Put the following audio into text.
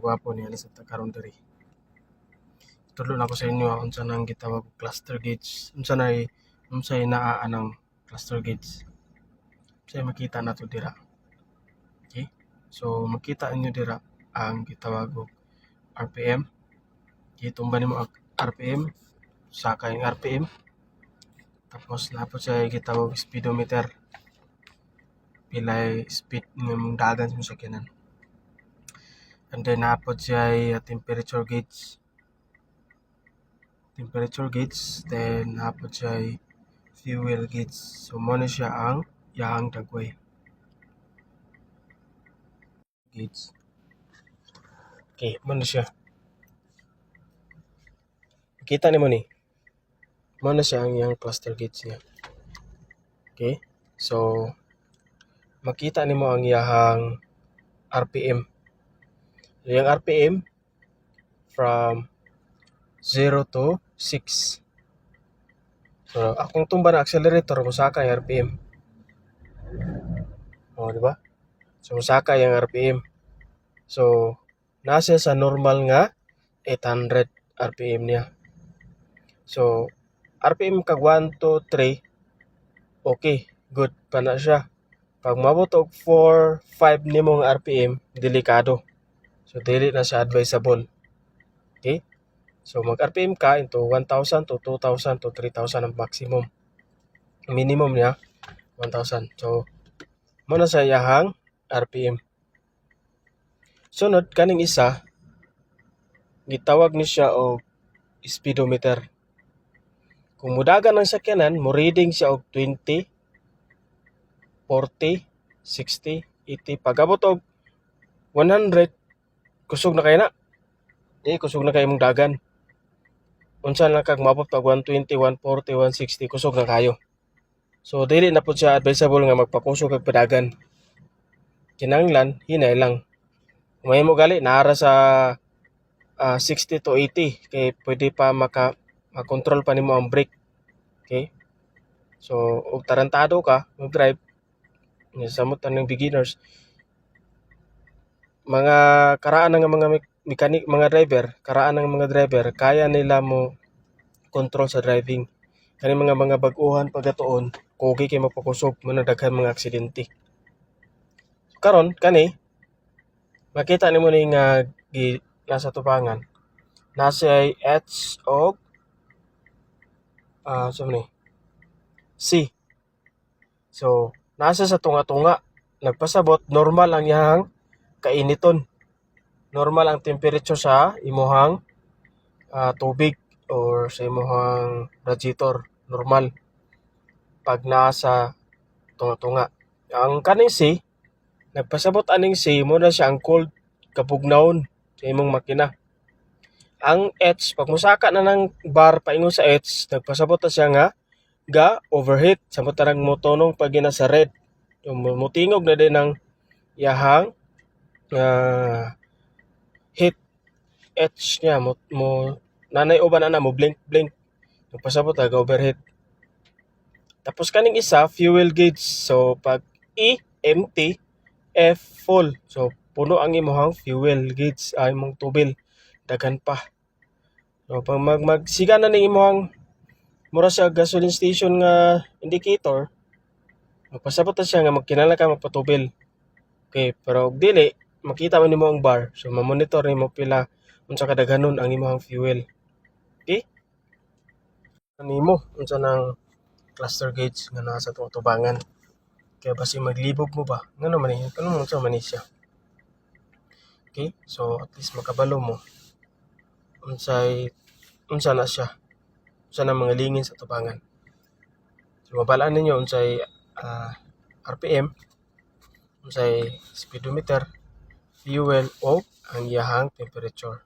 kagwapo niya sa karon diri. Tudlo na ko sa inyo unsa nang gitawag cluster gauge. Unsay naa anang cluster gauge. Unsay makita nato dira. Okay? So makita inyo dira ang gitawag og RPM. Gitumban nimo ang RPM sa kay RPM. Tapos napod siya gitawag speedometer. Pilay speed nga mong dagan sa sakyanan. And then napod siya temperature gauge. Then napod siya fuel gauge. So mo na siya ang yahang dagway. Gauge. Okay, mo na siya. Kita nimo ni. Mo na siya ang yang cluster gauge niya. Okay? So makita nimo ang yahang RPM. So, yung RPM from 0 to 6. So akong tumba na accelerator musaka yung RPM. Oh, di ba? So musaka yung RPM. So nasa sa normal nga 800 RPM niya. So RPM kag 1 2 3 okay, good pa na siya. Pag mabot og 4 5 nimong RPM, delikado. So dili na siya advisable. Okay? So mag-RPM ka into 1,000 to 2,000 to 3,000 ang maximum. Minimum niya 1,000. So mo na sa yahang RPM. Sunod kaning isa gitawag ni siya og speedometer. Kung mudagan ang sakyanan, mo reading siya og 20, 40, 60, 80. Pag abot og 100, kusog na kayo na. Kusog na kayo mong dagan. Unsa lang kag mabot pag 120, 140, 160, kusog na kayo. So dili na po siya advisable nga magpakusog kag padagan. Kinahanglan hinay lang. May mo gali naara sa 60 to 80 kay pwede pa makontrol pa nimo ang brake. Okay? So ug tarantado ka mag-drive samot ng beginners, mga karaan ng mga driver, kaya nila mo control sa driving. Kani mga bag-uhan pagatuon, kogi kay mapakusog, manadaghan mga aksidente. Karon kani makita nimo ni nga nasa tubangan. Nasa H og C. So nasa sa tunga-tunga, nagpasabot normal ang yahang kainiton. Normal ang temperature sa imuhang tubig or sa imuhang radiator. Normal pag nasa tunga-tunga. Ang kaning C, nagpasabot aning C mo na siya ang cold kapugnawon sa imong makina. Ang H, pag musaka na ng bar paingon sa H, nagpasabot na siya nga overheat samot tarang motonong pag gina sa red. Mutingog na din ng yahang heat H niya mo nanay uban ana mo blink nagpasabot ga overheat. Tapos kaning isa fuel gauge. So pag E empty, F full. So puno ang imong fuel gauge ay imong tubil, daghan pa. So pag magsiga na ning imong mura sa gasoline station nga indicator, magpasabot na siya nga magkinala ka magpatubil. Okay, pero dili makita man nimo ang bar. So ma-monitor nimo pila unsa kadaghanon ang imong fuel. Okay? Kanimo unsa nang cluster gauge nga naa sa tubangan. Kaya basi maglibog mo ba? Ngano man ni? Kanang unsa man ni siya? Okay? So at least makabalo mo unsa na siya. Unsa na mga lingin sa tubangan. So mabalaan ninyo unsay RPM, unsay speedometer, fuel o ang iyahang temperature.